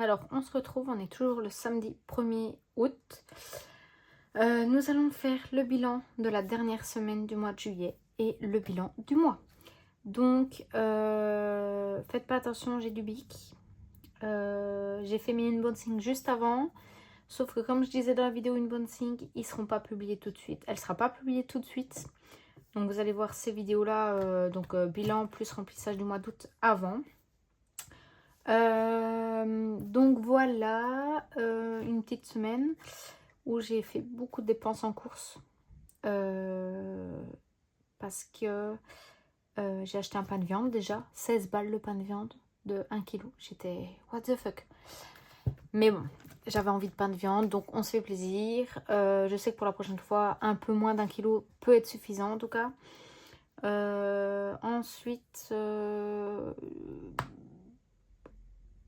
Alors, on se retrouve, on est toujours le samedi 1er août. Nous allons faire le bilan de la dernière semaine du mois de juillet et le bilan du mois. Donc, faites pas attention, j'ai du bic. J'ai fait mes unboxing juste avant. Sauf que comme je disais dans la vidéo unboxing, ils ne seront pas publiés tout de suite. Elle ne sera pas publiée tout de suite. Donc, vous allez voir ces vidéos-là, bilan plus remplissage du mois d'août avant. Donc voilà, une petite semaine où j'ai fait beaucoup de dépenses en course parce que j'ai acheté un pain de viande déjà, 16 balles le pain de viande de 1 kg. J'étais what the fuck. Mais bon, j'avais envie de pain de viande, donc on se fait plaisir. Je sais que pour la prochaine fois, un peu moins d'1 kg peut être suffisant en tout cas. Ensuite,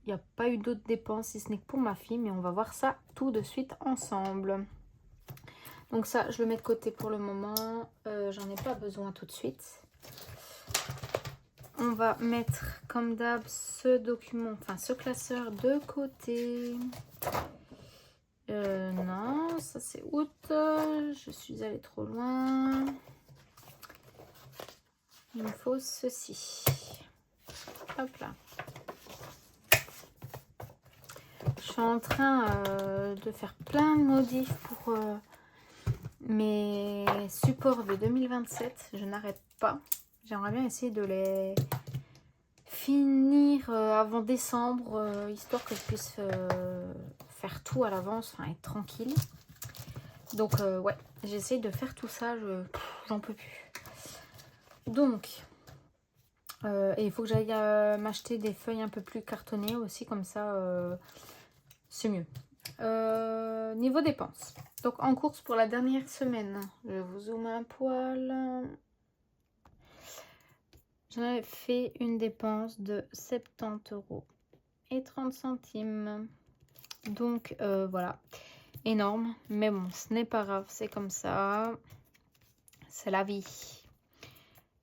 il n'y a pas eu d'autres dépenses si ce n'est que pour ma fille, mais on va voir ça tout de suite ensemble. Donc ça, je le mets de côté pour le moment. J'en ai pas besoin tout de suite. On va mettre comme d'hab ce document, enfin ce classeur de côté. Non, ça c'est août. Je suis allée trop loin. Il me faut ceci. Hop là. Je suis en train de faire plein de modifs pour mes supports de 2027. Je n'arrête pas. J'aimerais bien essayer de les finir avant décembre, histoire que je puisse faire tout à l'avance, enfin être tranquille. Donc ouais, j'essaye de faire tout ça, j'en peux plus. Donc, et il faut que j'aille m'acheter des feuilles un peu plus cartonnées aussi, comme ça c'est mieux. Niveau dépenses. Donc en course pour la dernière semaine, je vous zoome un poil. J'avais fait une dépense de 70 € et 30 centimes. Donc voilà, énorme. Mais bon, ce n'est pas grave, c'est comme ça. C'est la vie.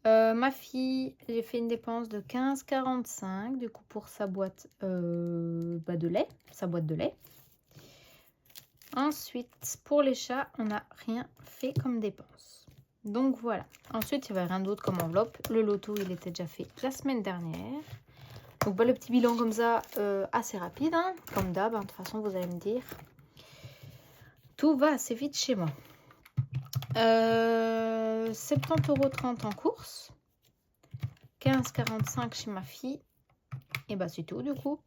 Ma fille, j'ai fait une dépense de 15,45 du coup pour sa boîte de lait, sa boîte de lait. Ensuite, pour les chats, on n'a rien fait comme dépense. Donc voilà. Ensuite, il n'y avait rien d'autre comme enveloppe. Le loto, il était déjà fait la semaine dernière. Donc le petit bilan comme ça, assez rapide, hein, comme d'hab. De toute façon, vous allez me dire. Tout va assez vite chez moi. 70,30 € en course. 15,45 € chez ma fille. Et bah c'est tout du coup.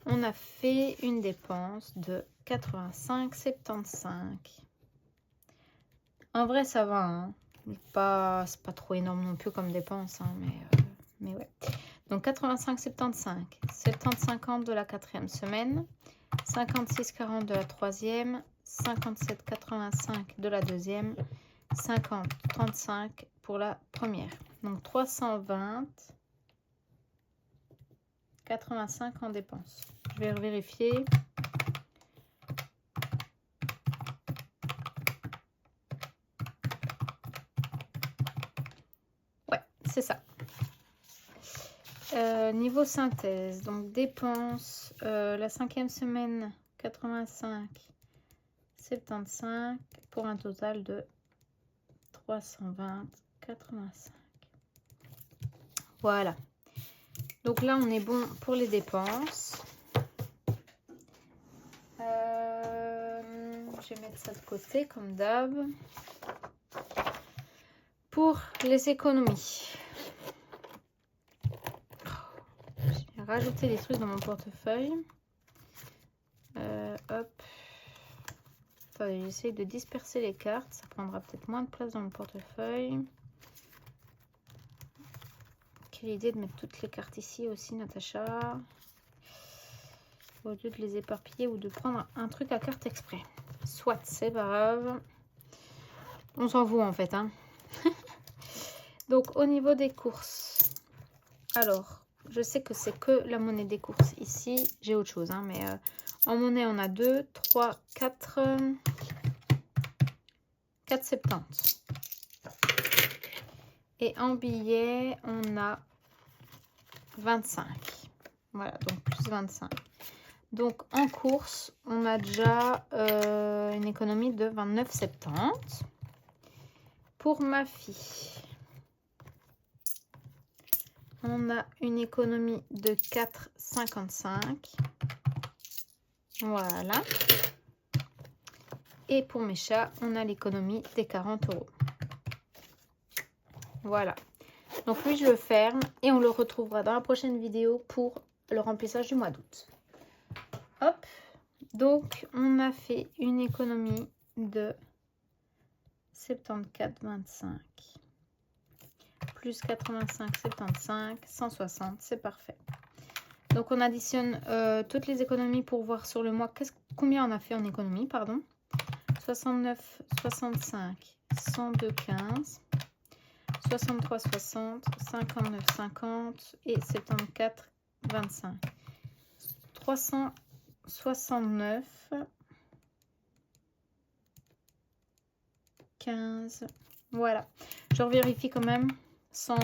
On a fait une dépense de 85,75 €. En vrai, ça va, hein. C'est pas trop énorme non plus comme dépense, hein, mais ouais. Donc 85,75 €, 70,50 € de la 4e semaine, 56,40 € de la 3e, 57,85 € de la 2e, 50,35 € pour la première. Donc 320, 85 en dépenses. Je vais vérifier. Ouais, c'est ça. Niveau synthèse, donc dépenses, la 5e semaine, 85, 75 pour un total de 320, 85. Voilà. Donc là, on est bon pour les dépenses. Je vais mettre ça de côté comme d'hab. Pour les économies. J'ai rajouté des trucs dans mon portefeuille. Hop. J'essaie de disperser les cartes. Ça prendra peut-être moins de place dans le portefeuille. Quelle idée de mettre toutes les cartes ici aussi, Natacha. Au lieu de les éparpiller ou de prendre un truc à carte exprès. Soit, c'est pas grave. On s'en fout en fait, hein. Donc au niveau des courses, alors je sais que c'est que la monnaie des courses ici, j'ai autre chose, hein, mais en monnaie on a 2, 3, 4, 4,70. Et en billets on a 25. Voilà, donc plus 25. Donc en course, on a déjà une économie de 29,70 pour ma fille. On a une économie de 4,55. Voilà. Et pour mes chats, on a l'économie des 40 €. Voilà. Donc lui, je le ferme et on le retrouvera dans la prochaine vidéo pour le remplissage du mois d'août. Hop. Donc, on a fait une économie de 74,25 plus 85, 75, 160, c'est parfait. Donc, on additionne toutes les économies pour voir sur le mois combien on a fait en économie, pardon. 69, 65, 102, 15, 63, 60, 59, 50 et 74, 25. 369, 15, voilà. Je vérifie quand même sans...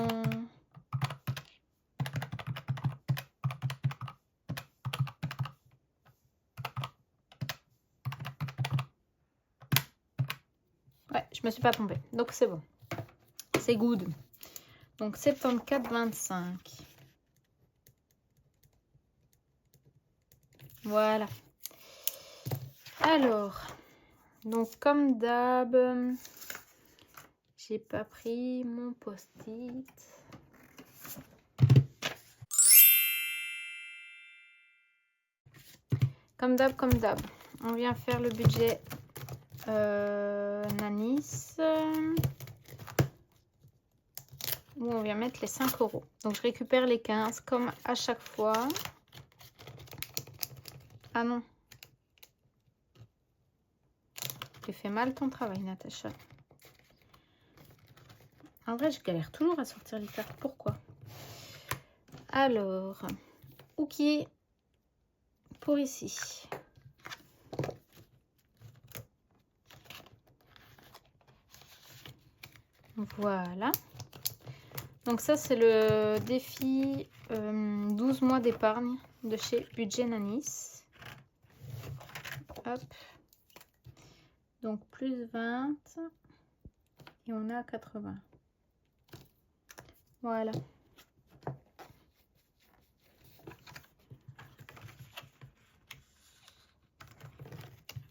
Ouais, je me suis pas trompée. Donc c'est bon. C'est good. Donc 74, 25. Voilà. Alors, donc comme d'hab, j'ai pas pris mon post-it. Comme d'hab, on vient faire le budget Nanis. Où on vient mettre les 5 €. Donc je récupère les 15 comme à chaque fois. Ah non. Tu fais mal ton travail, Natacha. En vrai, je galère toujours à sortir les cartes. Pourquoi? Alors, ok. Pour ici. Voilà. Donc ça, c'est le défi 12 mois d'épargne de chez Budget Nanis. Hop. Donc plus 20. Et on a 80. Voilà.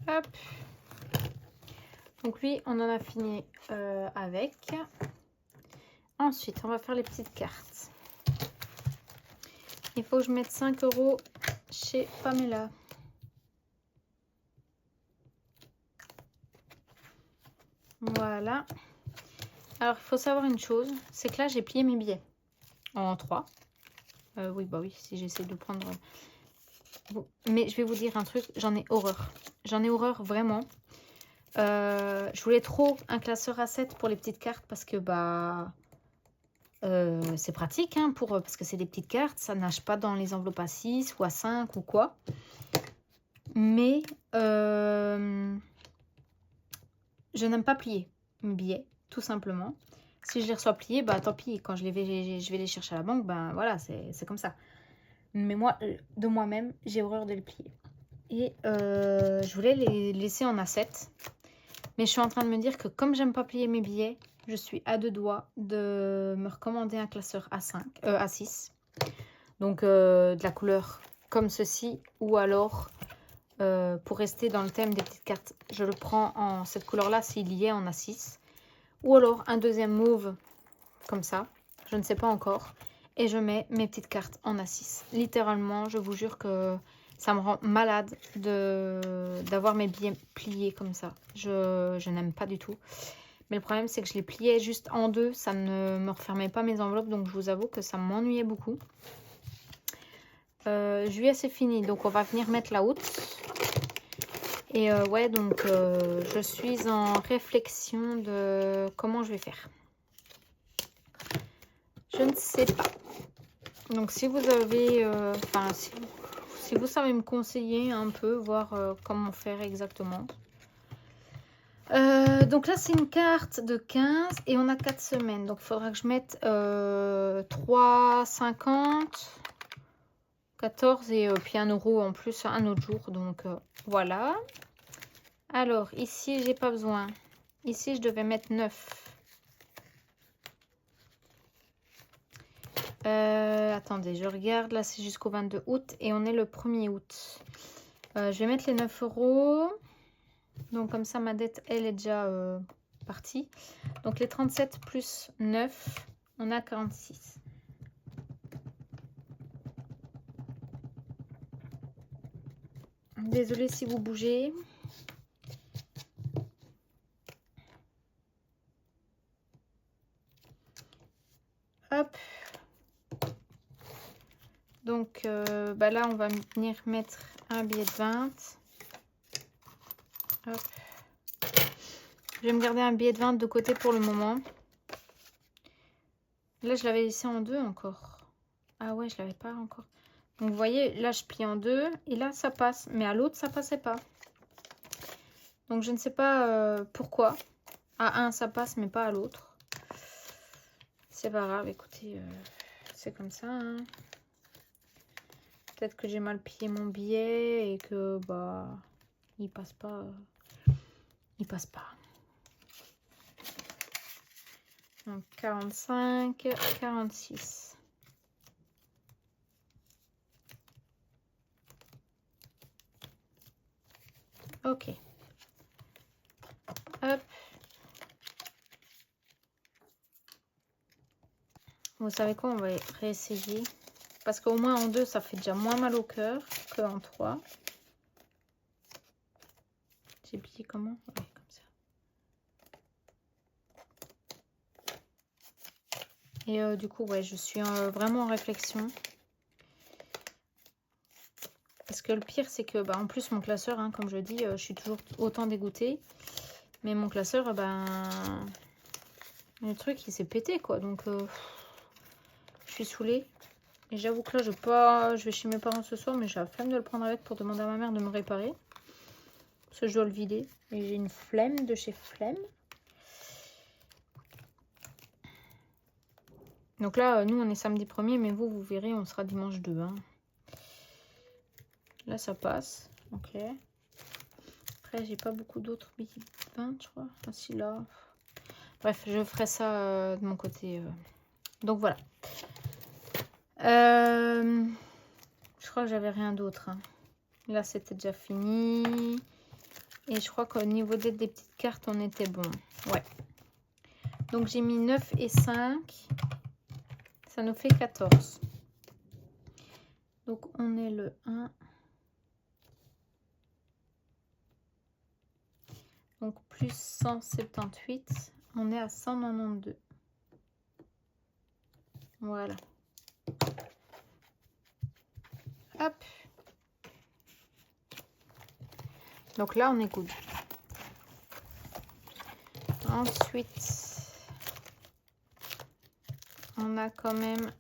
Hop. Donc lui, on en a fini avec. Ensuite, on va faire les petites cartes. Il faut que je mette 5 € chez Pamela. Voilà. Alors, il faut savoir une chose, c'est que là, j'ai plié mes billets en 3. Oui, bah oui, si j'essaie de prendre... Bon, mais je vais vous dire un truc, j'en ai horreur. J'en ai horreur, vraiment. Je voulais trop un classeur A7 pour les petites cartes parce que, bah... c'est pratique, hein, parce que c'est des petites cartes, ça nage pas dans les enveloppes à 6 ou à 5 ou quoi. Mais je n'aime pas plier mes billets, tout simplement. Si je les reçois pliés, bah tant pis, quand je vais les chercher à la banque, ben voilà, c'est comme ça. Mais moi, de moi-même, j'ai horreur de les plier. Et je voulais les laisser en A7. Mais je suis en train de me dire que comme j'aime pas plier mes billets, je suis à 2 doigts de me recommander un classeur A6. Donc de la couleur comme ceci. Ou alors, pour rester dans le thème des petites cartes, je le prends en cette couleur-là s'il y est en A6. Ou alors un deuxième mauve comme ça. Je ne sais pas encore. Et je mets mes petites cartes en A6. Littéralement, je vous jure que ça me rend malade d'avoir mes billets pliés comme ça. Je n'aime pas du tout. Mais le problème, c'est que je les pliais juste en deux. Ça ne me refermait pas mes enveloppes. Donc, je vous avoue que ça m'ennuyait beaucoup. Juillet, c'est fini. Donc, on va venir mettre la haute. Et ouais, donc, je suis en réflexion de comment je vais faire. Je ne sais pas. Donc, si vous avez... Enfin, si vous savez me conseiller un peu, voir comment faire exactement. Donc là, c'est une carte de 15 et on a 4 semaines. Donc, il faudra que je mette 3,50 14 et puis 1 € en plus un autre jour. Donc voilà. Alors ici, j'ai pas besoin. Ici, je devais mettre 9. Attendez, je regarde. Là, c'est jusqu'au 22 août et on est le 1er août. Je vais mettre les 9 €. Donc comme ça, ma dette, elle est déjà partie. Donc les 37 plus 9, on a 46. Désolée si vous bougez. Hop. Donc là, on va venir mettre un billet de 20. Hop. Je vais me garder un billet de 20 de côté pour le moment. Là, je l'avais laissé en 2 encore. Ah ouais, je l'avais pas encore. Donc, vous voyez, là, je plie en 2 et là, ça passe. Mais à l'autre, ça passait pas. Donc, je ne sais pas pourquoi. À un, ça passe, mais pas à l'autre. C'est pas grave, écoutez, c'est comme ça. Hein. Peut-être que j'ai mal plié mon billet et que, il passe pas. Il passe pas. Donc, 45, 46. Ok. Hop. Vous savez quoi, on va réessayer. Parce qu'au moins en 2, ça fait déjà moins mal au cœur qu'en 3. J'ai plié comment? Ouais, comme ça. Et du coup, ouais, je suis vraiment en réflexion. Parce que le pire, c'est que, en plus, mon classeur, hein, comme je dis, je suis toujours autant dégoûtée. Mais mon classeur, le truc, il s'est pété, quoi. Donc, je suis saoulée. Et j'avoue que là, je vais chez mes parents ce soir, mais j'ai la flemme de le prendre avec pour demander à ma mère de me réparer. Parce que je dois le vider. Et j'ai une flemme de chez Flemme. Donc là, nous, on est samedi 1er, mais vous verrez, on sera dimanche 2. Hein. Là, ça passe. Ok. Après, j'ai pas beaucoup d'autres billets de 20, je crois. Ah, si, là. Bref, je ferai ça de mon côté. Donc, voilà. Je crois que j'avais rien d'autre. Hein. Là, c'était déjà fini. Et je crois qu'au niveau des petites cartes, on était bon. Ouais. Donc, j'ai mis 9 et 5. Ça nous fait 14. Donc, on est le 1. Donc, plus 178. On est à 192. Voilà. Hop. Donc là, on est good. Ensuite, on a quand même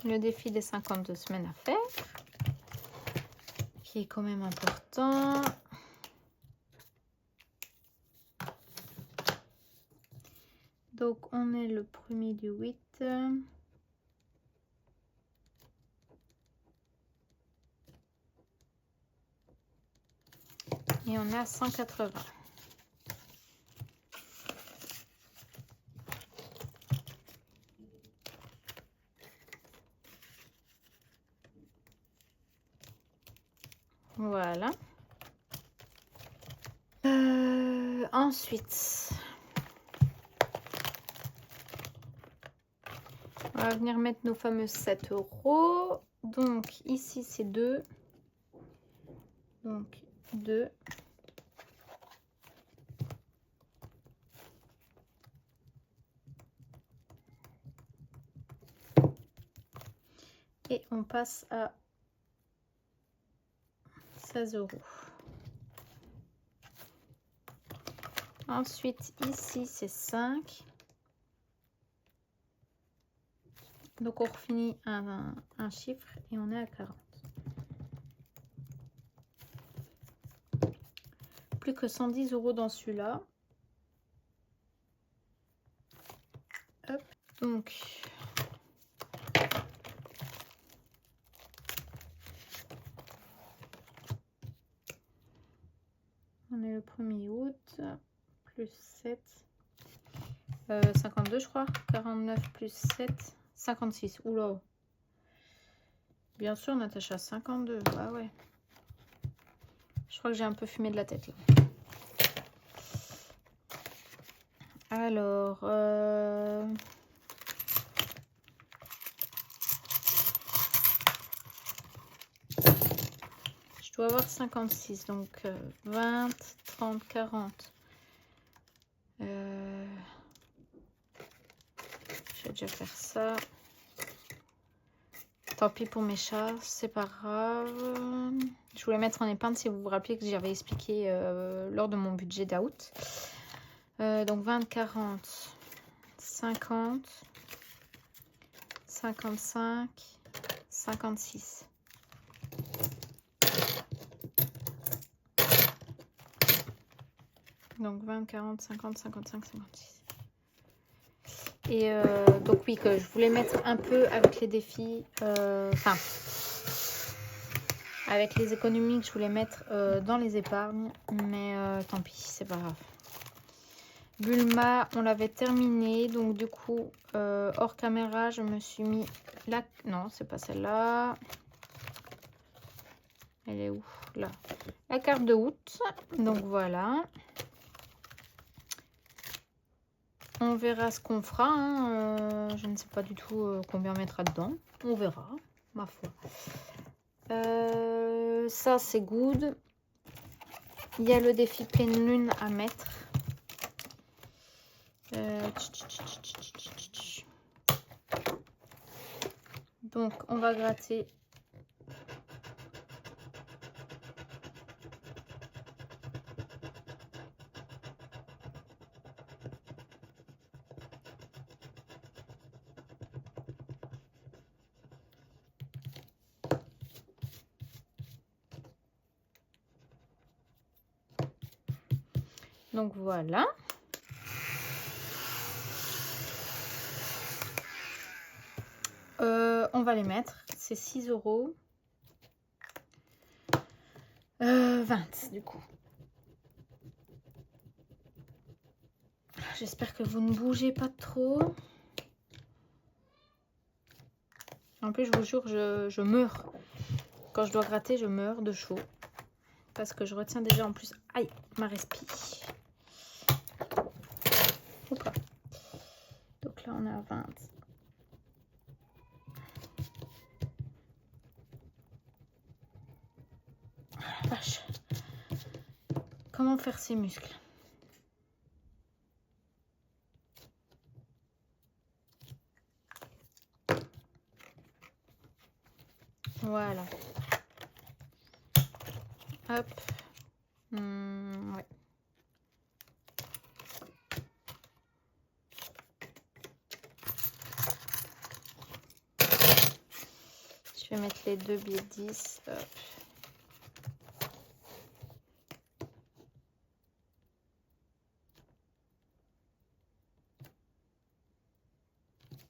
le défi des 52 semaines à faire, qui est quand même important. Donc, on est le 1er du 8. Et on est à 180. Voilà. Ensuite, on va venir mettre nos fameux 7 €. Donc, ici, c'est 2. Donc, 2. Et on passe à 16 €. Ensuite, ici, c'est 5. Donc, on refinit un chiffre et on est à 40. Plus que 110 € dans celui-là. Hop. Donc, est le 1er août. Plus 7. 52 je crois. 49 plus 7. 56. Oula. Bien sûr Natacha, 52. Ah ouais. Je crois que j'ai un peu fumé de la tête là. Alors... je dois avoir 56. Donc 20, 30, 40. Je vais déjà faire ça. Tant pis pour mes chats, c'est pas grave. Je voulais mettre en épingle si vous vous rappelez que j'avais expliqué lors de mon budget d'août. Donc 20, 40, 50, 55, 56. Donc 20, 40, 50, 55, 56. Et donc oui, que je voulais mettre un peu avec les défis, enfin, avec les économies que je voulais mettre dans les épargnes, mais tant pis, c'est pas grave. Bulma, on l'avait terminé, donc du coup, hors caméra, je me suis mis la... Non, c'est pas celle-là. Elle est où? Là. La carte de août, donc voilà. On verra ce qu'on fera. Hein. Je ne sais pas du tout combien on mettra dedans. On verra, ma foi. Ça, c'est good. Il y a le défi pleine lune à mettre. Donc, on va gratter. Donc voilà. On va les mettre. C'est 6 €. 20 du coup. J'espère que vous ne bougez pas trop. En plus, je vous jure, je meurs. Quand je dois gratter, je meurs de chaud. Parce que je retiens déjà en plus... Aïe, ma respi. Oups. Donc là, on a 20. Vache. Comment faire ces muscles? Voilà. Hop. Ouais. Je vais mettre les 2 billets 10. Hop.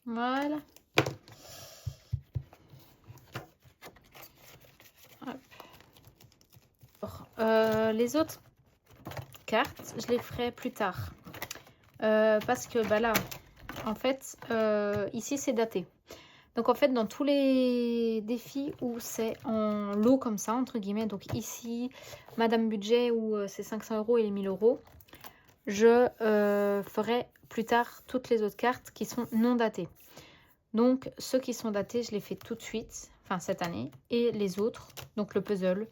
Voilà. Hop. Les autres cartes, je les ferai plus tard. Parce que bah là, en fait, ici c'est daté. Donc en fait, dans tous les défis où c'est en lot comme ça, entre guillemets, donc ici, Madame Budget, où c'est 500 € et les 1000 €, je ferai plus tard toutes les autres cartes qui sont non datées. Donc ceux qui sont datés, je les fais tout de suite, enfin cette année. Et les autres, donc le puzzle,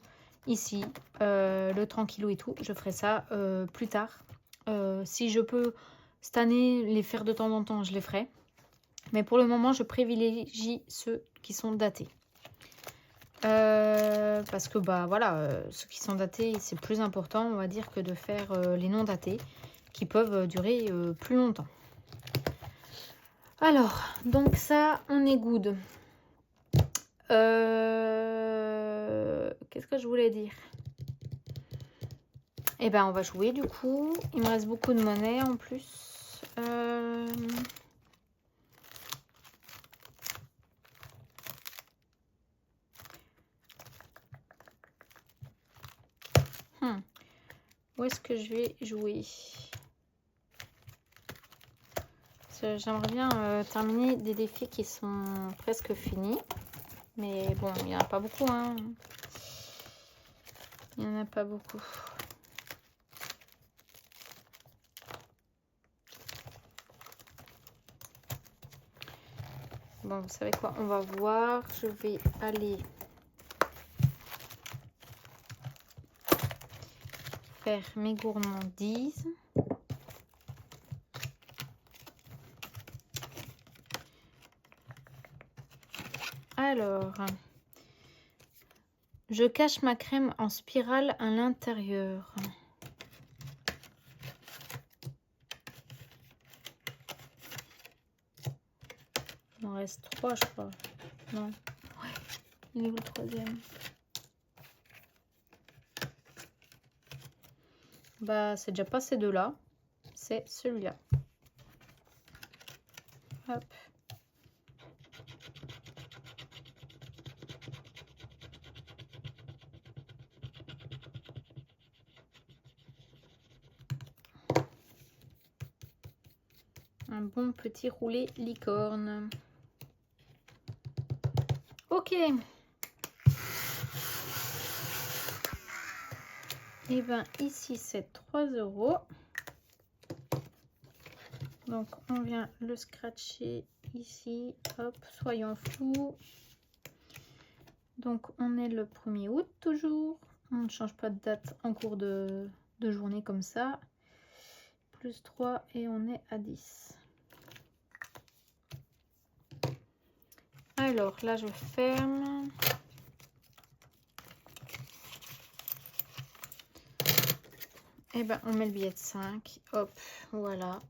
ici, le tranquillou et tout, je ferai ça plus tard. Si je peux cette année les faire de temps en temps, je les ferai. Mais pour le moment, je privilégie ceux qui sont datés. Parce que bah voilà, ceux qui sont datés, c'est plus important, on va dire, que de faire les non datés qui peuvent durer plus longtemps. Alors, donc ça, on est good. Qu'est-ce que je voulais dire? Eh ben, on va jouer du coup. Il me reste beaucoup de monnaie en plus. où est-ce que je vais jouer? J'aimerais bien terminer des défis qui sont presque finis. Mais bon, il n'y en a pas beaucoup, hein. Il n'y en a pas beaucoup. Bon, vous savez quoi? On va voir. Je vais aller faire mes gourmandises. Alors, je cache ma crème en spirale à l'intérieur. Il en reste 3, je crois. Non. Ouais. Il est où le troisième? Bah, c'est déjà pas ces deux-là. C'est celui-là. Hop. Un bon petit roulé licorne. Ok. Et bien ici c'est 3 €. Donc on vient le scratcher ici. Hop, soyons fous. Donc on est le 1er août toujours. On ne change pas de date en cours de journée comme ça. Plus 3 et on est à 10. Alors là je ferme. Et ben on met le billet de 5. Hop, voilà.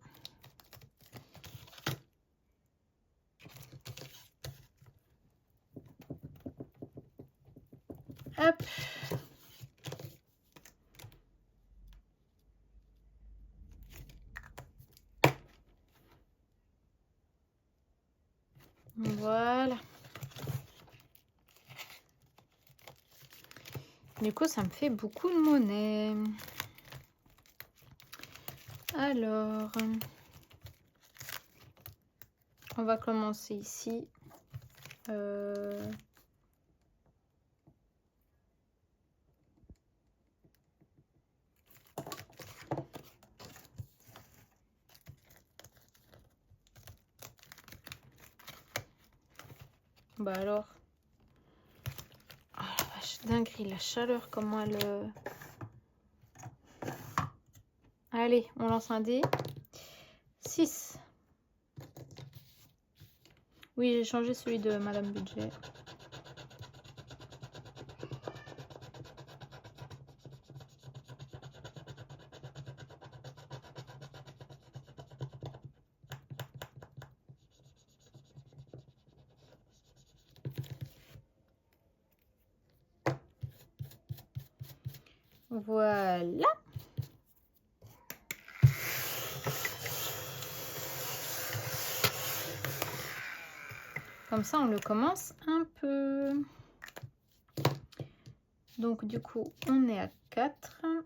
Hop. Voilà. Du coup, ça me fait beaucoup de monnaie. Alors, on va commencer ici. Bah alors. Oh la vache, dinguerie, la chaleur, comment elle... Allez, on lance un dé. 6. Oui, j'ai changé celui de Madame Budget. Voilà. Comme ça, on le commence un peu. Donc, du coup, on est à 4. Il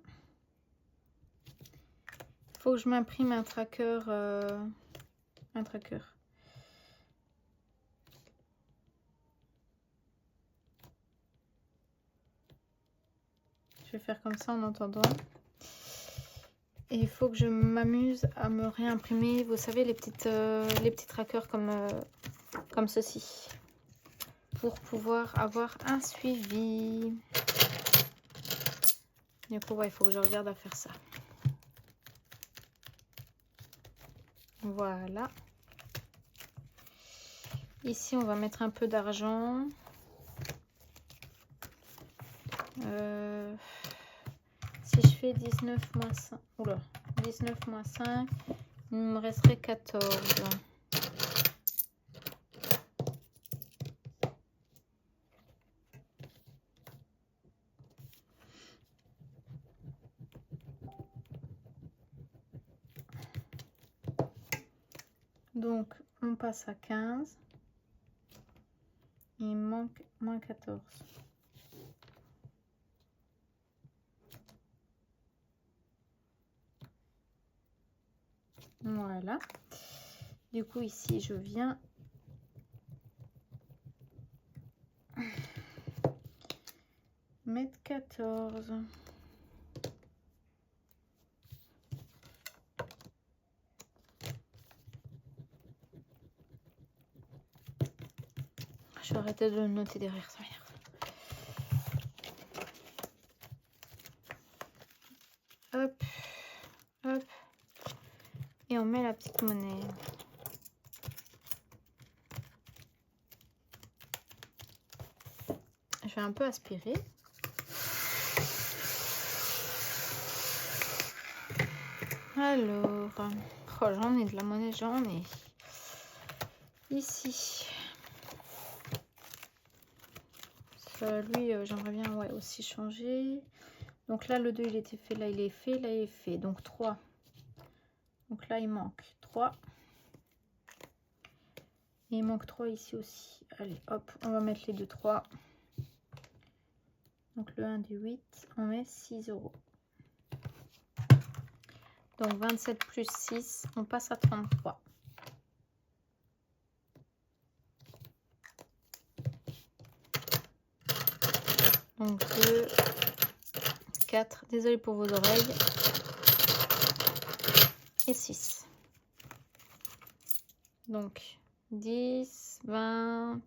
faut que je m'imprime un tracker. Un tracker. Je vais faire comme ça en entendant. Et il faut que je m'amuse à me réimprimer, vous savez, les petits trackers comme ceci. Pour pouvoir avoir un suivi. Du coup, ouais, il faut que je regarde à faire ça. Voilà. Ici, on va mettre un peu d'argent. Si je fais 19 moins 5, oula, 19 moins 5, il me resterait 14. Donc, on passe à 15. Il manque moins 14. Voilà. Du coup, ici, je viens mettre 14. Je vais arrêter de le noter derrière, ça m'énerve. Hop, hop. Et on met la petite monnaie. Je vais un peu aspirer. Alors, oh, j'en ai de la monnaie, j'en ai. Ici. Ça, lui, j'aimerais bien ouais, aussi changer. Donc là, le 2, il était fait. Là, il est fait. Là, il est fait. Donc 3. Donc là, il manque 3. Et il manque 3 ici aussi. Allez, hop, on va mettre les 2 3. Donc le 1 du 8, on met 6 €. Donc 27 plus 6, on passe à 33. Donc 2, 4, désolé pour vos oreilles. Et 6. Donc 10, 20,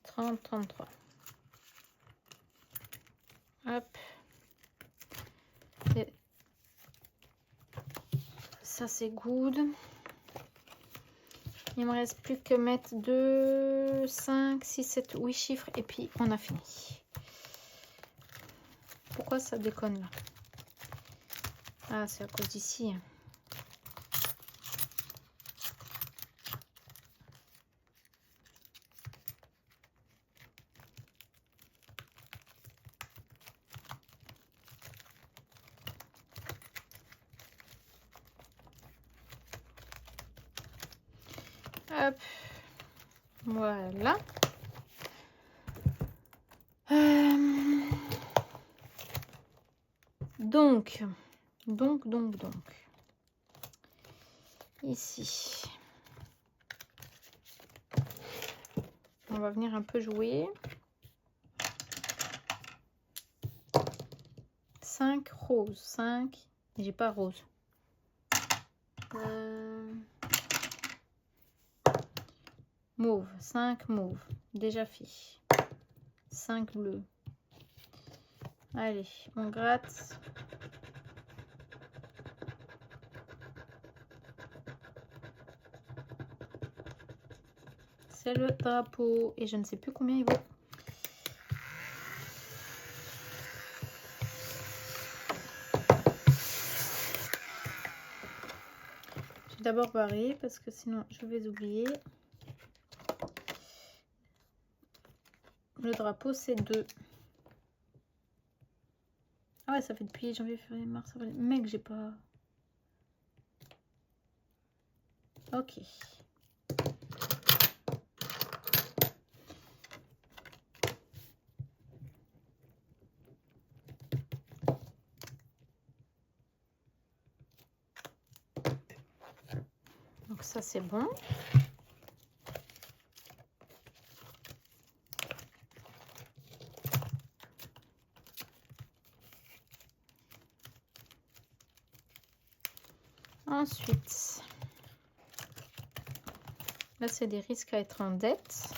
30, 33. Hop. Et ça c'est good. Il me reste plus que mettre 2, 5, 6, 7, 8 chiffres et puis on a fini. Pourquoi ça déconne là? Ah, c'est à cause d'ici. Hop. Voilà. Donc. Ici. On va venir un peu jouer. 5 roses. 5. J'ai pas rose. Mauve. 5 mauve. Déjà fait. 5 bleus. Allez, on gratte. C'est le drapeau. Et je ne sais plus combien il vaut. Je vais d'abord barrer parce que sinon je vais oublier. Le drapeau, c'est 2. Ah ouais, ça fait depuis janvier, février, mars, avril. Mec, j'ai pas... Ok. Donc ça, c'est bon. Ensuite, là, c'est des risques à être en dette.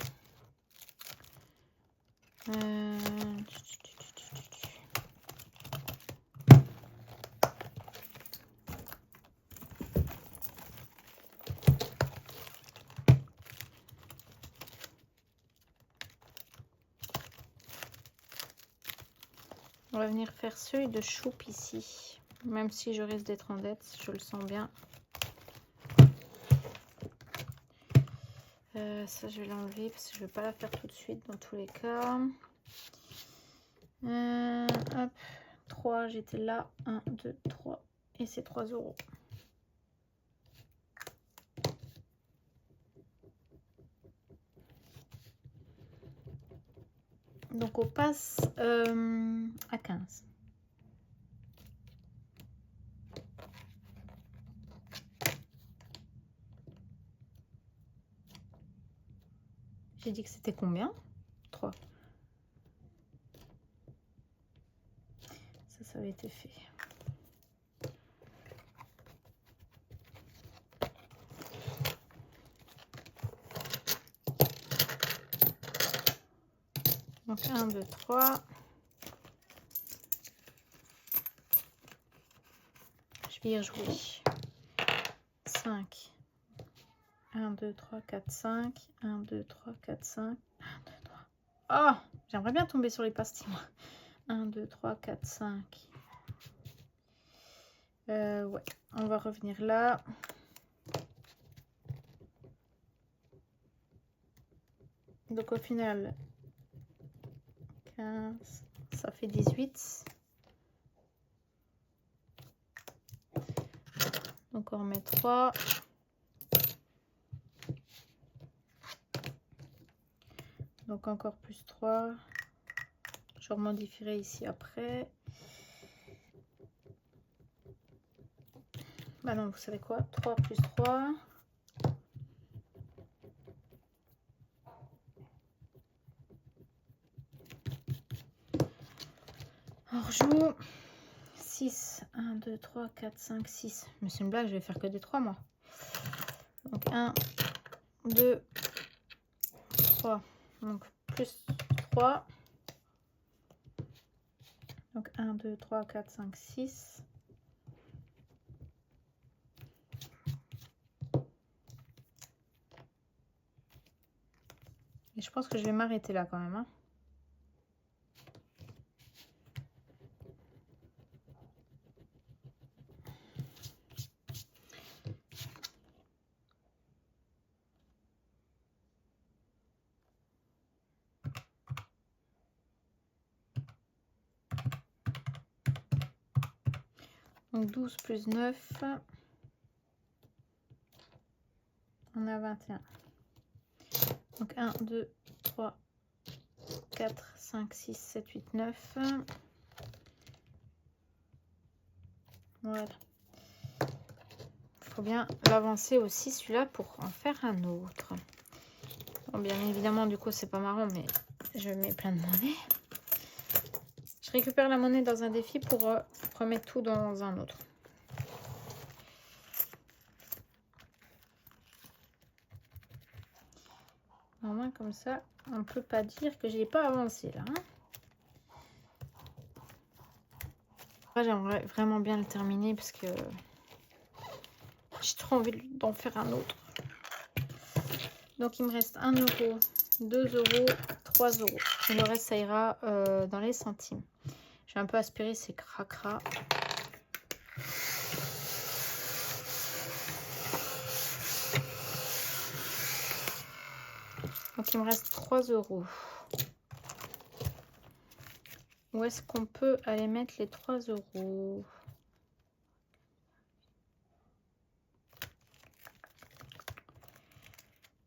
On va venir faire celui de choupe ici. Même si je risque d'être en dette, je le sens bien. Ça, je vais l'enlever parce que je ne vais pas la faire tout de suite dans tous les cas. Hop, 3, j'étais là. 1, 2, 3. Et c'est 3 €. Donc on passe à 15. J'ai dit que c'était combien? 3. Ça avait été fait. Donc 1, 2, 3. Je vais y rejouer. 5. 1, 2, 3, 4, 5. 1, 2, 3, 4, 5. 1, 2, 3. Oh, j'aimerais bien tomber sur les pastilles, moi. 1, 2, 3, 4, 5. Ouais, on va revenir là. Donc au final, 15, ça fait 18. Donc on remet 3. Donc encore plus 3. Je remodifierai ici après. Bah non, vous savez quoi? 3 plus 3. On rejoue. 6. 1, 2, 3, 4, 5, 6. Mais c'est une blague, je vais faire que des 3 moi. Donc 1, 2, 3. Donc plus 3. Donc 1, 2, 3, 4, 5, 6. Et je pense que je vais m'arrêter là quand même. Hein. Donc 12 plus 9. On a 21. Donc 1, 2, 3, 4, 5, 6, 7, 8, 9. Voilà. Il faut bien l'avancer aussi celui-là pour en faire un autre. Bon, bien évidemment, du coup, c'est pas marrant, mais je mets plein de monnaie. Je récupère la monnaie dans un défi pour remettre tout dans un autre. Au moins, comme ça, on ne peut pas dire que je n'ai pas avancé là. Hein. J'aimerais vraiment bien le terminer parce que j'ai trop envie d'en faire un autre. Donc, il me reste 1 euro, 2 euros, 3 euros. Et le reste, ça ira dans les centimes. Je vais un peu aspirer ces cracras. Donc, il me reste 3 euros. Où est-ce qu'on peut aller mettre les 3 euros?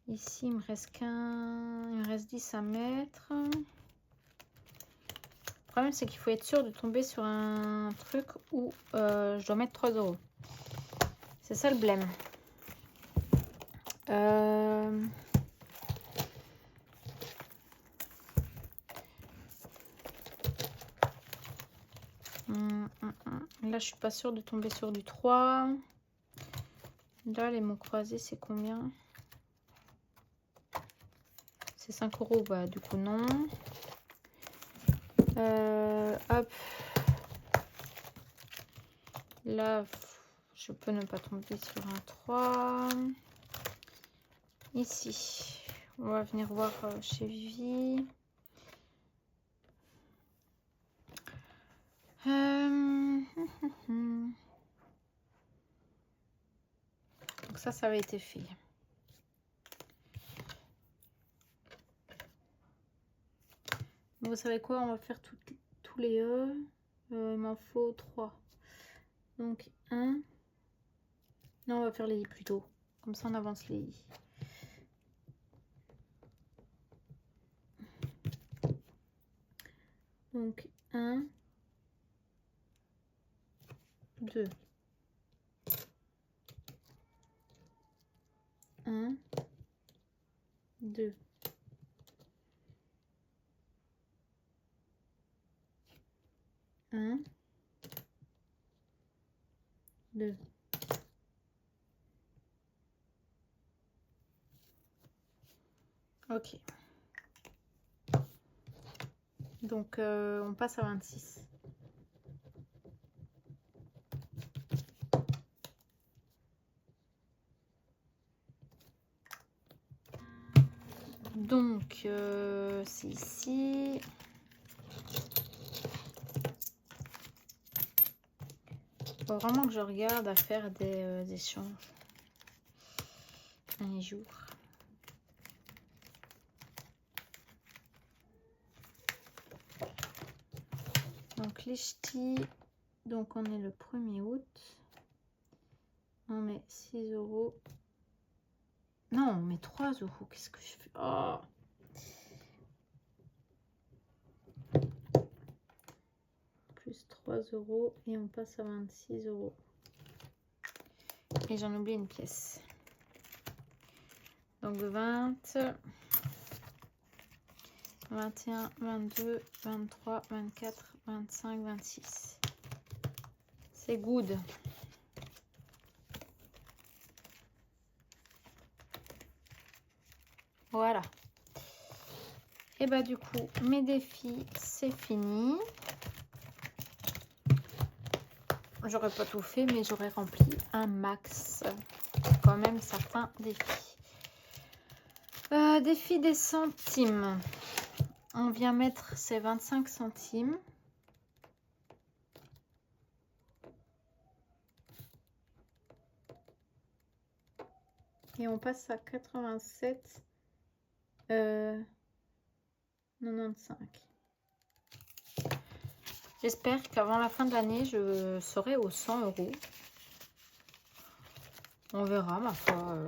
Ici, il me reste il me reste 10 à mettre. Le problème, c'est qu'il faut être sûr de tomber sur un truc où je dois mettre 3 euros. C'est ça le blême. Là, je suis pas sûre de tomber sur du 3. Là, les mots croisés, c'est combien? C'est 5 euros. Bah, du coup, non. Hop. Là, je peux ne pas tomber sur un 3. Ici, on va venir voir chez Vivi. Donc ça avait été fait. Vous savez quoi, on va faire tous les E. Il m'en faut 3. Donc 1. Non, on va faire les I plutôt. Comme ça, on avance les I. Donc 1, 2. 1, 2. 1, 2. Ok. Donc, on passe à 26. Donc, c'est ici. Faut vraiment que je regarde à faire des échanges un jour. Donc, les ch'tis. Donc, on est le 1er août. On met 6 €. Non, on met 3 €. Qu'est-ce que je fais? Oh, plus 3 € et on passe à 26 €. Et j'en oublie une pièce. Donc 20, 21, 22, 23, 24, 25, 26. C'est good. Voilà. Et bah du coup, mes défis, c'est fini. J'aurais pas tout fait, mais j'aurais rempli un max. Quand même certains défis. Défi des centimes. On vient mettre ces 25 centimes. Et on passe à 87, 95. J'espère qu'avant la fin de l'année, je serai aux 100 €. On verra, ma foi.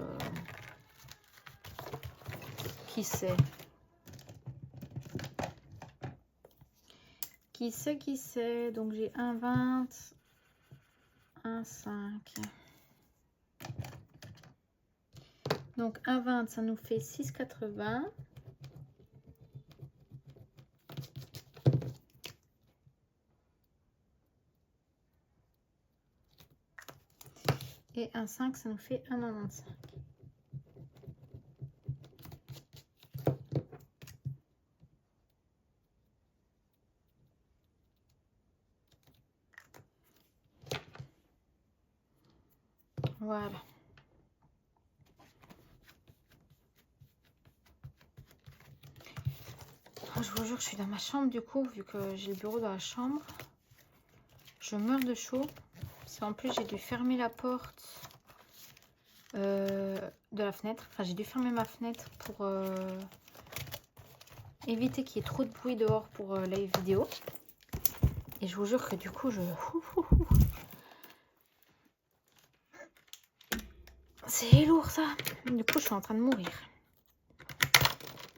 Qui sait? Qui sait, qui sait? Donc j'ai un 20, un 5. Donc un 20, ça nous fait 6,80. Et un 5, ça nous fait 1,95. Voilà. Je vous jure, je suis dans ma chambre du coup, vu que j'ai le bureau dans la chambre. Je meurs de chaud. Parce qu'en plus, j'ai dû fermer la porte de la fenêtre. Enfin, j'ai dû fermer ma fenêtre pour éviter qu'il y ait trop de bruit dehors pour la vidéo. Et je vous jure que du coup, c'est lourd ça. Du coup, je suis en train de mourir.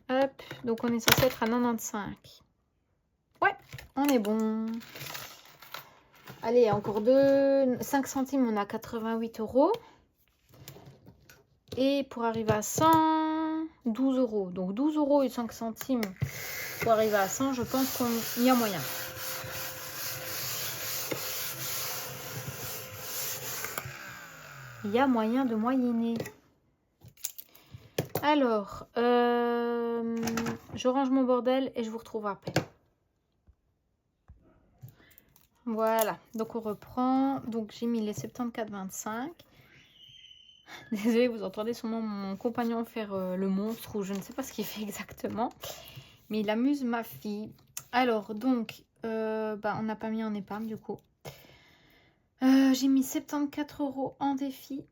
Hop, donc on est censé être à 95. Ouais, on est bon. Allez, encore 5 centimes, on a 88 €. Et pour arriver à 100, 12 €. Donc 12 € et 5 centimes pour arriver à 100, je pense qu'il y a moyen. Il y a moyen de moyenner. Alors, je range mon bordel et je vous retrouve après. Voilà, donc on reprend. Donc j'ai mis les 74,25. Désolée, vous entendez sûrement mon compagnon faire le monstre ou je ne sais pas ce qu'il fait exactement. Mais il amuse ma fille. Alors, donc, on n'a pas mis en épargne du coup. J'ai mis 74 € en défi.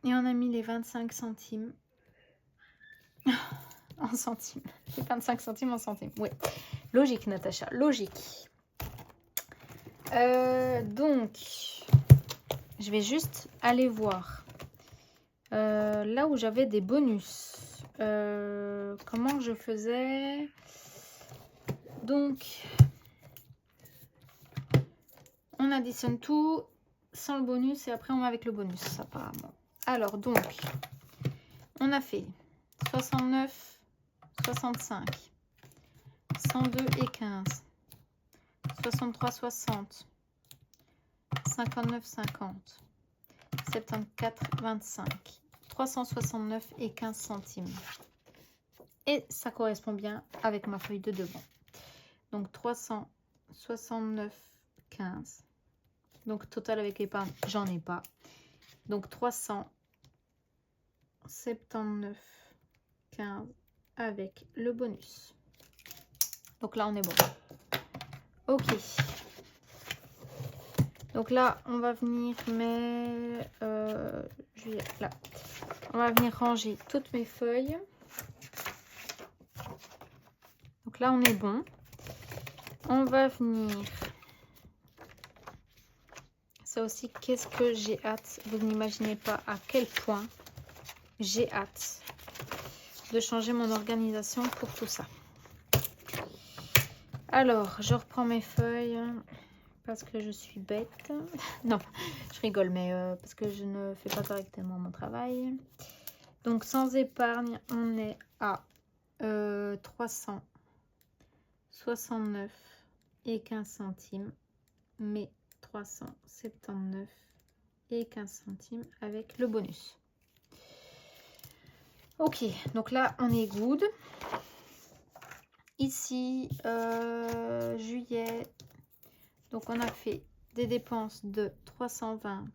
Et on a mis les 25 centimes. En centimes. Les 25 centimes en centimes. Oui. Logique, Natacha. Logique. Donc, je vais juste aller voir. Là où j'avais des bonus. Comment je faisais? Donc, on additionne tout sans le bonus et après on va avec le bonus apparemment. Alors donc, on a fait 69, 65, 102 et 15, 63,60, 59,50, 74,25, 369 et 15 centimes. Et ça correspond bien avec ma feuille de devant. Donc 369,15. Donc total avec épargne, j'en ai pas. Donc 379,15 avec le bonus. Donc là, on est bon. Ok. Donc là, on va venir mettre... là. On va venir ranger toutes mes feuilles. Donc là, on est bon. On va venir... Ça aussi, qu'est-ce que j'ai hâte. Vous n'imaginez pas à quel point j'ai hâte de changer mon organisation pour tout ça. Alors, je reprends mes feuilles parce que je suis bête. Non, je rigole, mais parce que je ne fais pas correctement mon travail. Donc, sans épargne, on est à 369 et 15 centimes. Mais 379 et 15 centimes avec le bonus. Ok, donc là, on est good. Ici, juillet, donc on a fait des dépenses de 320,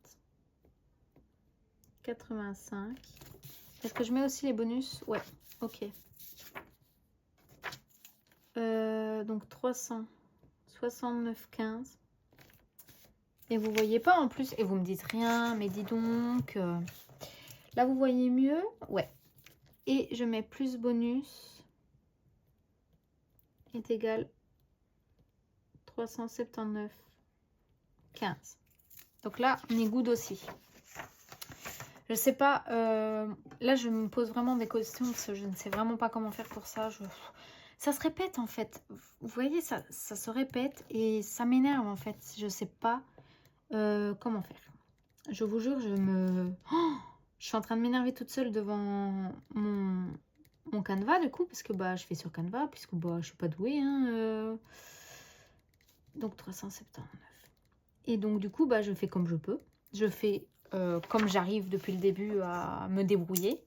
85. Est-ce que je mets aussi les bonus? Ouais, ok. Donc 369, 15. Et vous voyez pas en plus, et vous me dites rien, mais dis donc. Là, vous voyez mieux? Ouais. Et je mets plus bonus. Est égal 379, 15. Donc là, on est good aussi. Je sais pas, là je me pose vraiment des questions parce que je ne sais vraiment pas comment faire pour ça. Ça se répète en fait. Vous voyez, ça se répète et ça m'énerve en fait. Je sais pas comment faire. Je vous jure, je suis en train de m'énerver toute seule devant mon Canva du coup, parce que bah je fais sur Canva, puisque bah je suis pas douée. Hein, Donc 379. Et donc du coup, bah je fais comme je peux. Je fais comme j'arrive depuis le début à me débrouiller.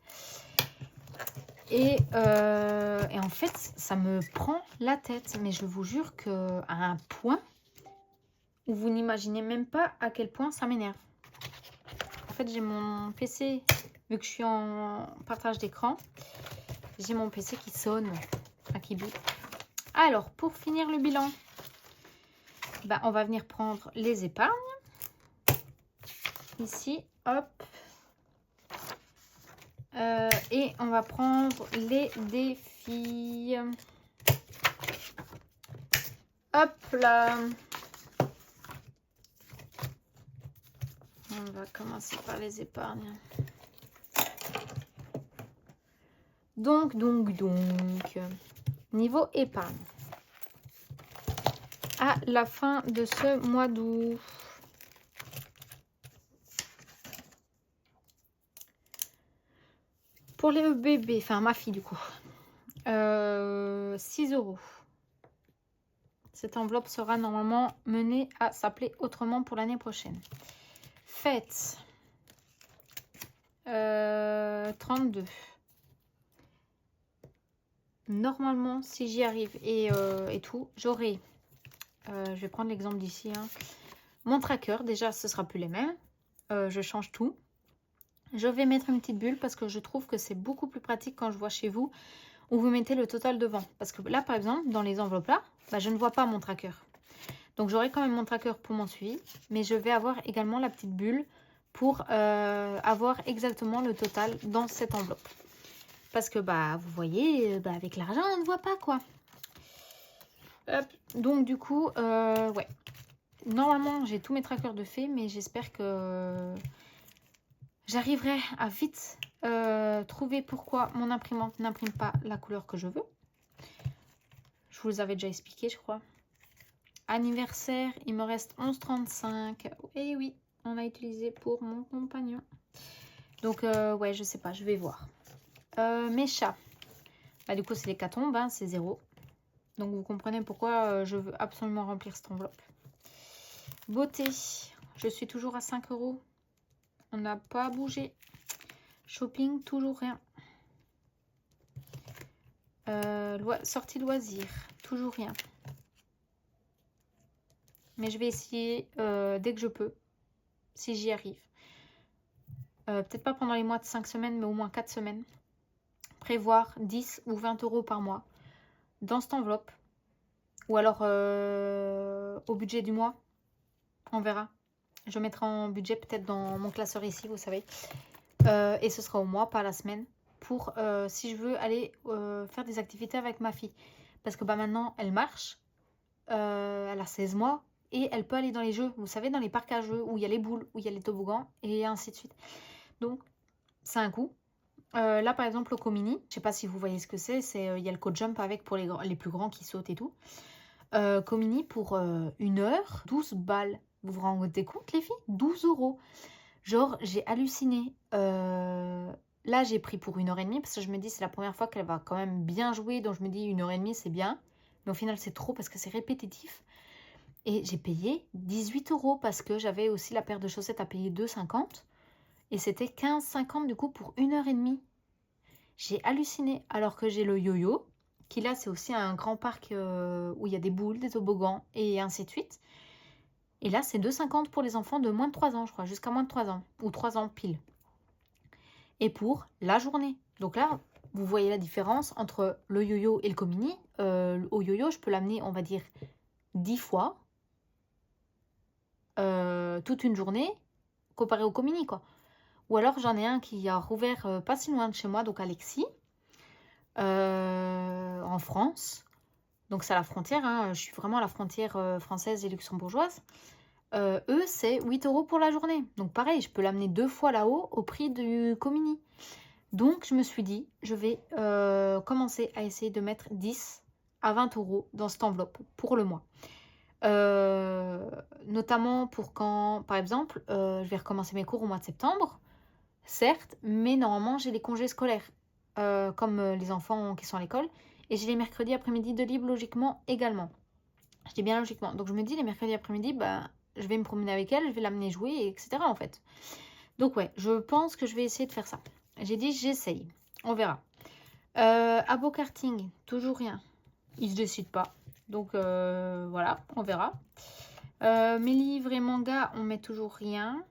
Et en fait, ça me prend la tête. Mais je vous jure qu'à un point où vous n'imaginez même pas à quel point ça m'énerve. En fait, j'ai mon PC, vu que je suis en partage d'écran, j'ai mon PC qui sonne, enfin, qui bip. Alors, pour finir le bilan, bah, on va venir prendre les épargnes. Ici, hop. Et on va prendre les défis. Hop là. On va commencer par les épargnes. Donc. Niveau épargne. À la fin de ce mois d'août. Pour les bébés, enfin ma fille du coup, 6 €. Cette enveloppe sera normalement menée à s'appeler autrement pour l'année prochaine. Fête, 32. Normalement, si j'y arrive et tout, j'aurai, je vais prendre l'exemple d'ici, hein, mon tracker. Déjà, ce sera plus les mêmes. Je change tout. Je vais mettre une petite bulle parce que je trouve que c'est beaucoup plus pratique quand je vois chez vous où vous mettez le total devant. Parce que là, par exemple, dans les enveloppes là, bah, je ne vois pas mon tracker. Donc, j'aurai quand même mon tracker pour mon suivi. Mais je vais avoir également la petite bulle pour avoir exactement le total dans cette enveloppe. Parce que, bah, vous voyez, bah, avec l'argent, on ne voit pas, quoi. Hop. Donc, du coup, ouais. Normalement, j'ai tous mes trackers de fait, mais j'espère que j'arriverai à vite trouver pourquoi mon imprimante n'imprime pas la couleur que je veux. Je vous avais déjà expliqué, je crois. Anniversaire, il me reste 11,35. Et oui, on a utilisé pour mon compagnon. Donc, ouais, je sais pas, je vais voir. Mes chats. Bah, du coup, c'est l'hécatombe, hein, c'est 0. Donc vous comprenez pourquoi je veux absolument remplir cette enveloppe. Beauté, je suis toujours à 5 €. On n'a pas bougé. Shopping, toujours rien. Sortie loisirs, toujours rien. Mais je vais essayer dès que je peux, si j'y arrive. Peut-être pas pendant les mois de 5 semaines, mais au moins 4 semaines. Prévoir 10 ou 20 € par mois dans cette enveloppe. Ou alors au budget du mois. On verra. Je mettrai en budget peut-être dans mon classeur ici, vous savez. Et ce sera au mois, pas à la semaine. Pour si je veux aller faire des activités avec ma fille. Parce que maintenant, elle marche. Elle a 16 mois. Et elle peut aller dans les jeux. Vous savez, dans les parcs à jeux où il y a les boules, où il y a les toboggans. Et ainsi de suite. Donc, c'est un coût. Là, par exemple, au Comini. Je ne sais pas si vous voyez ce que c'est. Il y a le co-jump avec pour les plus grands qui sautent et tout. Comini pour 1 heure, 12 balles. Vous vous rendez compte, les filles? 12 €. Genre, j'ai halluciné. Là, j'ai pris pour 1h30 parce que je me dis c'est la première fois qu'elle va quand même bien jouer. Donc, je me dis 1h30, c'est bien. Mais au final, c'est trop parce que c'est répétitif. Et j'ai payé 18 € parce que j'avais aussi la paire de chaussettes à payer 2,50 €. Et c'était 15,50 € du coup pour 1h30. J'ai halluciné. Alors que j'ai le yo-yo, qui là, c'est aussi un grand parc où il y a des boules, des toboggans et ainsi de suite. Et là, c'est 2,50 € pour les enfants de moins de 3 ans, je crois, jusqu'à moins de 3 ans, ou 3 ans pile. Et pour la journée. Donc là, vous voyez la différence entre le yo-yo et le Comini. Au yo-yo, je peux l'amener, on va dire, 10 fois, toute une journée, comparé au Comini, quoi. Ou alors, j'en ai un qui a rouvert pas si loin de chez moi, donc Alexis, en France. Donc, c'est à la frontière, hein. Je suis vraiment à la frontière française et luxembourgeoise. Eux, c'est 8 € pour la journée. Donc, pareil, je peux l'amener 2 fois là-haut au prix du Comini. Donc, je me suis dit, je vais commencer à essayer de mettre 10 à 20 € dans cette enveloppe pour le mois. Notamment pour quand, par exemple, je vais recommencer mes cours au mois de septembre, certes, mais normalement, j'ai les congés scolaires, comme les enfants qui sont à l'école. Et j'ai les mercredis après-midi de libre, logiquement, également. Je dis bien logiquement. Donc, je me dis, les mercredis après-midi, je vais me promener avec elle, je vais l'amener jouer, etc. en fait. Donc, ouais, je pense que je vais essayer de faire ça. J'ai dit, j'essaye. On verra. Abo karting, toujours rien. Il se décide pas. Donc, voilà, on verra. Mes livres et mangas, on met toujours rien.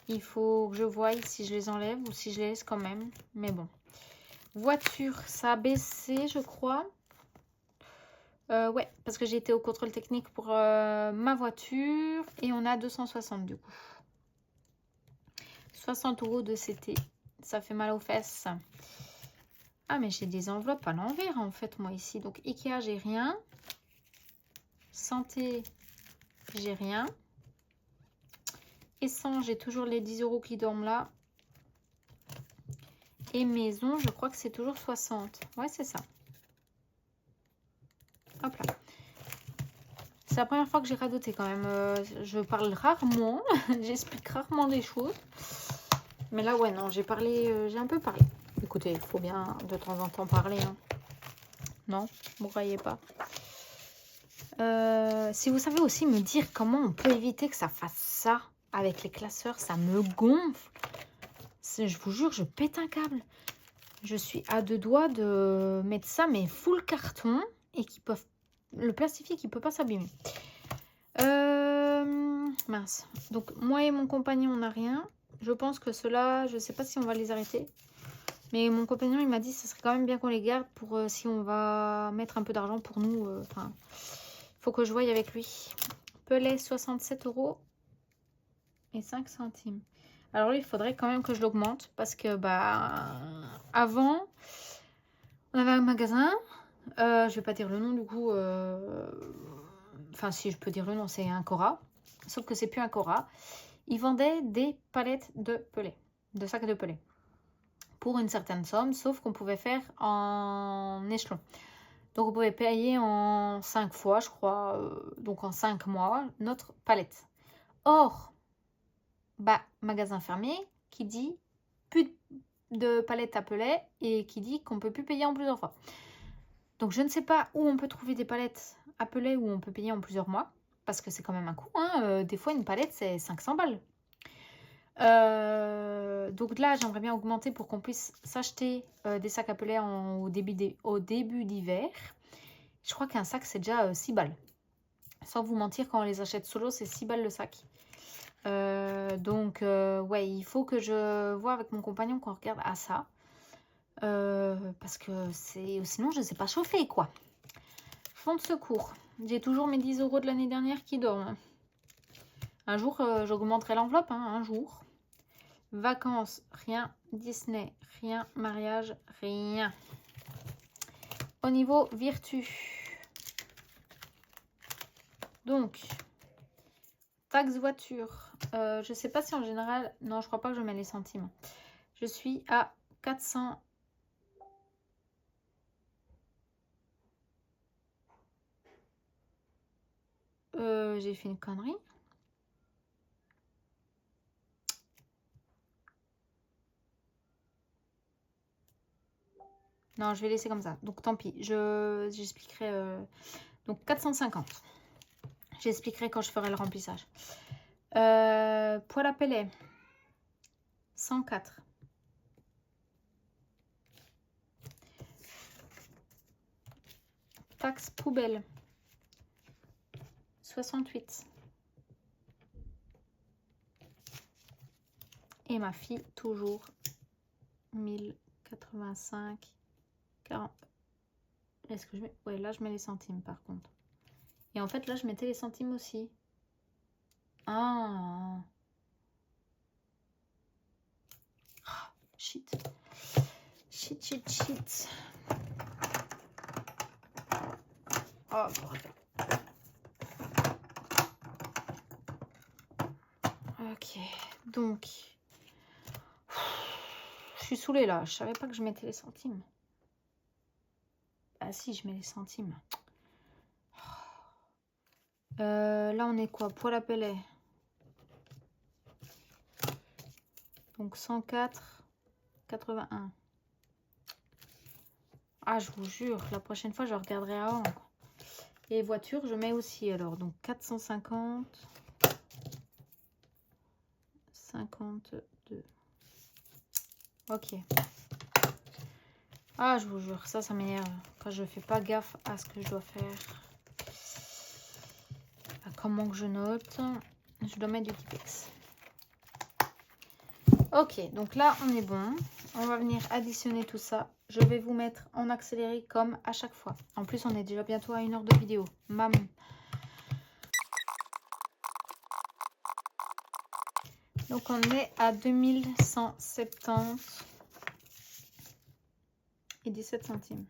Il faut que je voie si je les enlève ou si je les laisse quand même. Mais bon. Voiture, ça a baissé, je crois. Ouais, parce que j'ai été au contrôle technique pour ma voiture. Et on a 260 du coup. 60 € de CT. Ça fait mal aux fesses. Ah, mais j'ai des enveloppes à l'envers en fait, moi ici. Donc, Ikea, j'ai rien. Santé, j'ai rien. Essence, j'ai toujours les 10 € qui dorment là. Et maison, je crois que c'est toujours 60. Ouais, c'est ça. Hop là. C'est la première fois que j'ai radoté quand même. Je parle rarement. J'explique rarement des choses. Mais là, ouais, non, j'ai un peu parlé. Écoutez, il faut bien de temps en temps parler. Hein. Non, vous ne croyez pas. Si vous savez aussi me dire comment on peut éviter que ça fasse ça avec les classeurs, ça me gonfle. Je vous jure, je pète un câble. Je suis à 2 doigts de mettre ça, mais full carton, et le plastifié qui ne peut pas s'abîmer. Mince. Donc, moi et mon compagnon, on n'a rien. Je pense que ceux-là, je ne sais pas si on va les arrêter. Mais mon compagnon, il m'a dit que ce serait quand même bien qu'on les garde pour si on va mettre un peu d'argent pour nous. Enfin, il faut que je voie avec lui. Pelé, 67 € et 5 centimes. Alors lui, il faudrait quand même que je l'augmente parce que, avant, on avait un magasin. Je vais pas dire le nom du coup. Enfin, si je peux dire le nom, c'est un Cora. Sauf que c'est plus un Cora. Ils vendaient des palettes de Pelé, de sacs de Pelé. Pour une certaine somme, sauf qu'on pouvait faire en échelon. Donc, on pouvait payer en 5 fois, je crois, donc en 5 mois, notre palette. Or, magasin fermé, qui dit plus de palettes à Pelé et qui dit qu'on ne peut plus payer en plusieurs fois. Donc, je ne sais pas où on peut trouver des palettes appelées où on peut payer en plusieurs mois. Parce que c'est quand même un coût. Hein. Des fois, une palette, c'est 500 balles. Donc là, j'aimerais bien augmenter pour qu'on puisse s'acheter des sacs appelés au début d'hiver. Je crois qu'un sac, c'est déjà 6 balles. Sans vous mentir, quand on les achète solo, c'est 6 balles le sac. Ouais, il faut que je vois avec mon compagnon qu'on regarde à ça. Parce que sinon, je ne sais pas chauffer, quoi. Fonds de secours. J'ai toujours mes 10 € de l'année dernière qui dorment. Un jour, j'augmenterai l'enveloppe, hein, un jour. Vacances, rien. Disney, rien. Mariage, rien. Au niveau vertu. Donc, taxe voiture. Je ne sais pas si en général... Non, je crois pas que je mets les centimes. Je suis à 400... j'ai fait une connerie. Non, je vais laisser comme ça. Donc, tant pis. J'expliquerai... Donc, 450. J'expliquerai quand je ferai le remplissage. Poêle à pellets. 104. Taxe poubelle. 68. Et ma fille, toujours 1085. 40. Est-ce que je mets... Ouais, là, je mets les centimes, par contre. Et en fait, là, je mettais les centimes aussi. Ah. Shit. Shit, shit, shit. Oh, bordel. Ok. Donc... Je suis saoulée, là. Je savais pas que je mettais les centimes. Ah si, je mets les centimes. Là, on est quoi? Poêle à pellets. Donc 104, 81. Ah, je vous jure, la prochaine fois, je regarderai avant. Et voiture, je mets aussi alors. Donc 450, 52. Ok. Ah, je vous jure, ça m'énerve. Quand je fais pas gaffe à ce que je dois faire. À comment que je note. Je dois mettre du Tipex. Ok, donc là, on est bon. On va venir additionner tout ça. Je vais vous mettre en accéléré comme à chaque fois. En plus, on est déjà bientôt à 1 heure de vidéo. Mam. Donc, on est à 2170 et 17 centimes.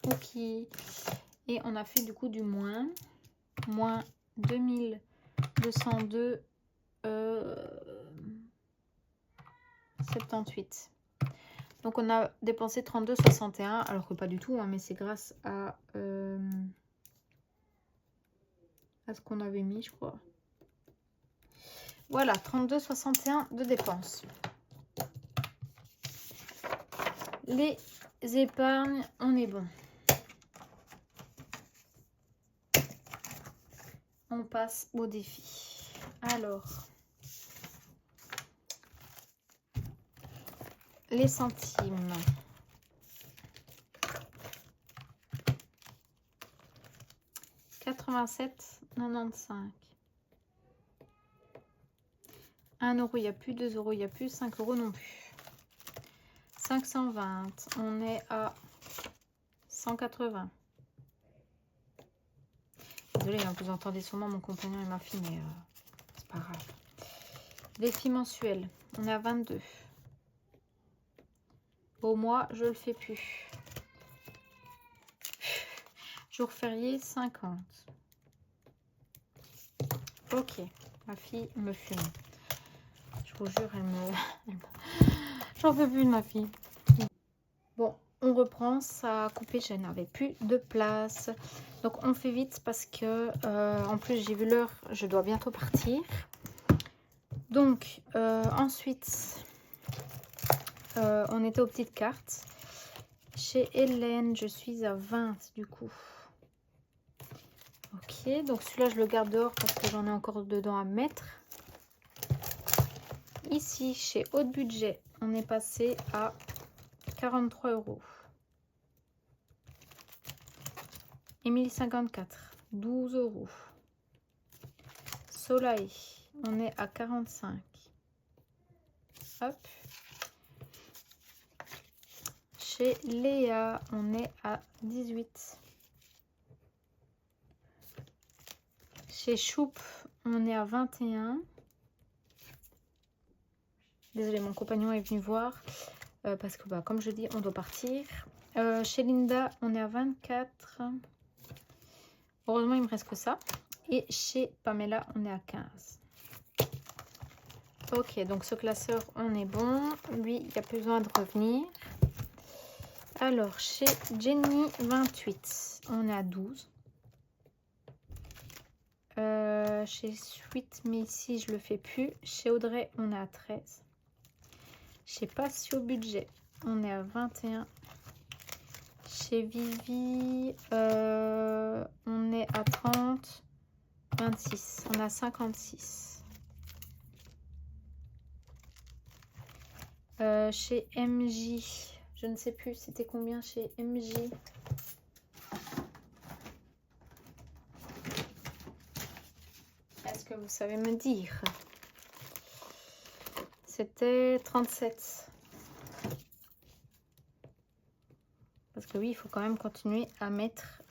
Ok. Et on a fait du coup du moins. Moins 2202 78. Donc on a dépensé 32,61 alors que pas du tout, hein, mais c'est grâce à ce qu'on avait mis, je crois. Voilà, 32,61 de dépenses. Les épargnes, on est bon. On passe au défi. Alors, les centimes. « 87,95. 1 €, il n'y a plus. 2 €, il n'y a plus. 5 € non plus. 520. On est à 180. Désolée, hein, vous entendez sûrement mon compagnon et ma fille, mais c'est pas grave. Défi mensuel. On est à 22. Au mois, je le fais plus. Jour férié, 50. Ok, ma fille me fume. Je vous jure, elle me... J'en peux plus de ma fille. Bon, on reprend. Ça a coupé, je n'avais plus de place. Donc, on fait vite parce que, en plus, j'ai vu l'heure, je dois bientôt partir. Donc, ensuite, on était aux petites cartes. Chez Hélène, je suis à 20 du coup. Ok, donc celui-là, je le garde dehors parce que j'en ai encore dedans à mettre. Ici, chez Haut Budget, on est passé à 43 €. Émilie 54, 12 €. Soleil, on est à 45. Hop. Chez Léa, on est à 18. Chez Choup, on est à 21. Désolée, mon compagnon est venu voir parce que, comme je dis, on doit partir. Chez Linda, on est à 24. Heureusement, il me reste que ça. Et chez Pamela, on est à 15. Ok, donc ce classeur, on est bon. Lui, il n'y a plus besoin de revenir. Alors, chez Jenny, 28, on est à 12. Chez Sweet, mais ici, je le fais plus. Chez Audrey, on est à 13. Chez Patio Budget, on est à 21. Chez Vivi, on est à 30. 26, on a 56. Chez MJ, je ne sais plus c'était combien chez MJ. Est-ce que vous savez me dire? C'était 37. Parce que oui, il faut quand même continuer à mettre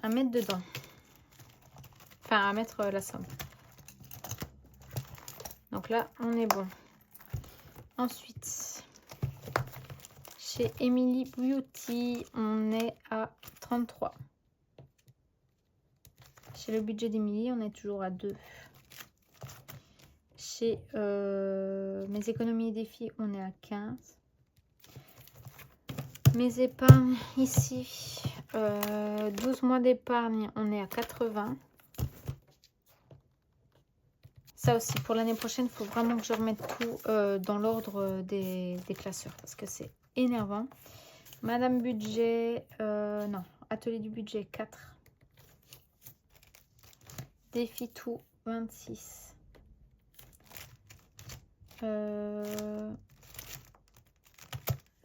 dedans. Enfin, à mettre la somme. Donc là, on est bon. Ensuite, chez Emily Beauty, on est à 33. Chez le budget d'Emily, on est toujours à 2. Chez mes économies et défis, on est à 15. Mes épargnes, ici, 12 mois d'épargne, on est à 80. Ça aussi, pour l'année prochaine, il faut vraiment que je remette tout dans l'ordre des classeurs parce que c'est énervant. Madame Budget, non, Atelier du Budget, 4. Défi tout, 26.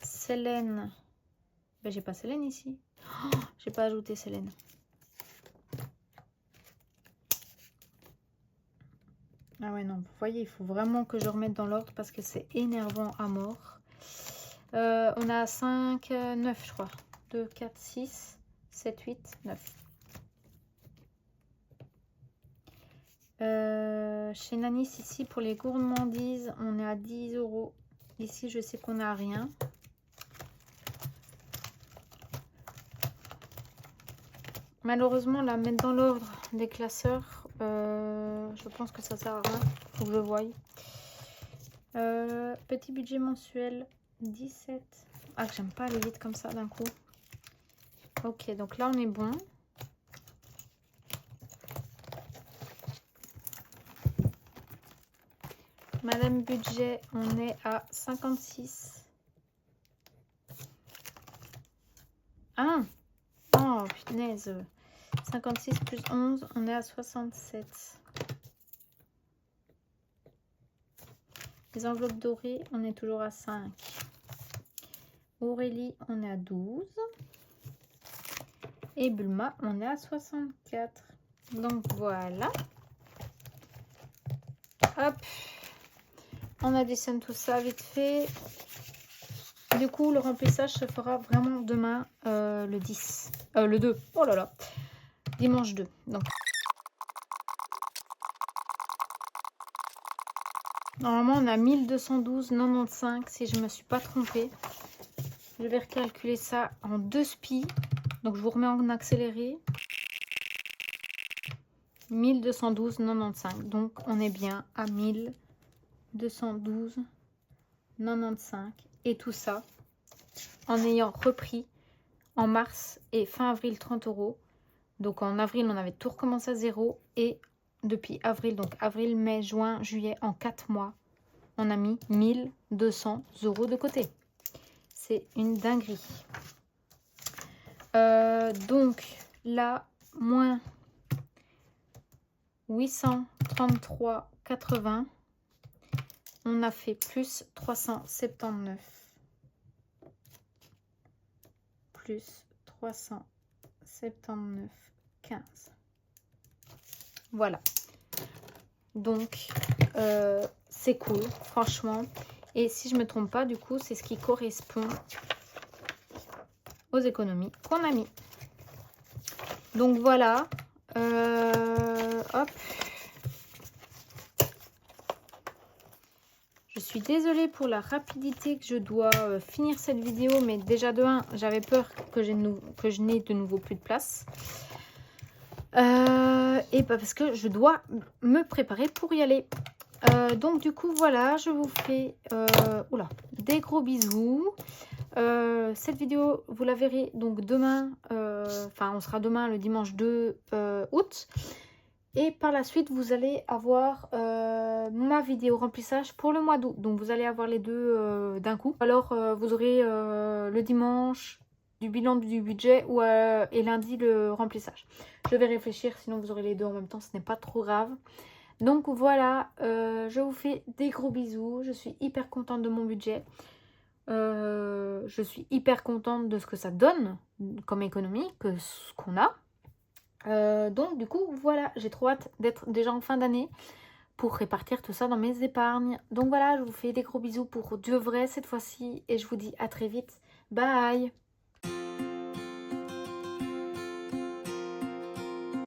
Célène, ben, j'ai pas Célène ici. Oh, j'ai pas ajouté Célène. Ah ouais, non, vous voyez, il faut vraiment que je remette dans l'ordre parce que c'est énervant à mort. On a 5, 9, je crois. 2, 4, 6, 7, 8, 9. Chez Nanis, ici, pour les gourmandises, on est à 10 €. Ici, je sais qu'on n'a rien. Malheureusement, la mettre dans l'ordre des classeurs, je pense que ça sert à rien. Il faut que je voie. Petit budget mensuel, 17. Ah, que j'aime pas aller vite comme ça d'un coup. Ok, donc là, on est bon. Madame Budget, on est à 56. Ah, oh, punaise. 56 plus 11, on est à 67. Les enveloppes dorées, on est toujours à 5. Aurélie, on est à 12. Et Bulma, on est à 64. Donc voilà. Hop. On additionne tout ça vite fait. Du coup, le remplissage se fera vraiment demain, le 10. Le 2. Oh là là. Dimanche 2. Donc. Normalement, on a 1212,95 si je ne me suis pas trompée. Je vais recalculer ça en 2 spies. Donc, je vous remets en accéléré. 1212,95. Donc, on est bien à 1212,95. Et tout ça en ayant repris en mars et fin avril 30 €. Donc, en avril, on avait tout recommencé à 0. Et depuis avril, donc avril, mai, juin, juillet, en 4 mois, on a mis 1200 € de côté. C'est une dinguerie. Donc là, moins 833,80. On a fait plus 379. Plus 379,15. Voilà. Donc, c'est cool, franchement. Et si je me trompe pas, du coup, c'est ce qui correspond aux économies qu'on a mis. Donc, voilà. Hop. Je suis désolée pour la rapidité que je dois finir cette vidéo. Mais déjà, de 1, j'avais peur que je n'ai de nouveau plus de place. Et parce que je dois me préparer pour y aller. Donc du coup voilà, je vous fais des gros bisous. Cette vidéo vous la verrez donc demain, enfin on sera demain le dimanche 2 août. Et par la suite vous allez avoir ma vidéo remplissage pour le mois d'août. Donc vous allez avoir les deux d'un coup. Alors vous aurez le dimanche du bilan du budget et lundi le remplissage. Je vais réfléchir, sinon vous aurez les deux en même temps, ce n'est pas trop grave. Donc voilà, je vous fais des gros bisous. Je suis hyper contente de mon budget. Je suis hyper contente de ce que ça donne comme économie, que ce qu'on a. Donc du coup, voilà, j'ai trop hâte d'être déjà en fin d'année pour répartir tout ça dans mes épargnes. Donc voilà, je vous fais des gros bisous pour de vrai cette fois-ci et je vous dis à très vite. Bye!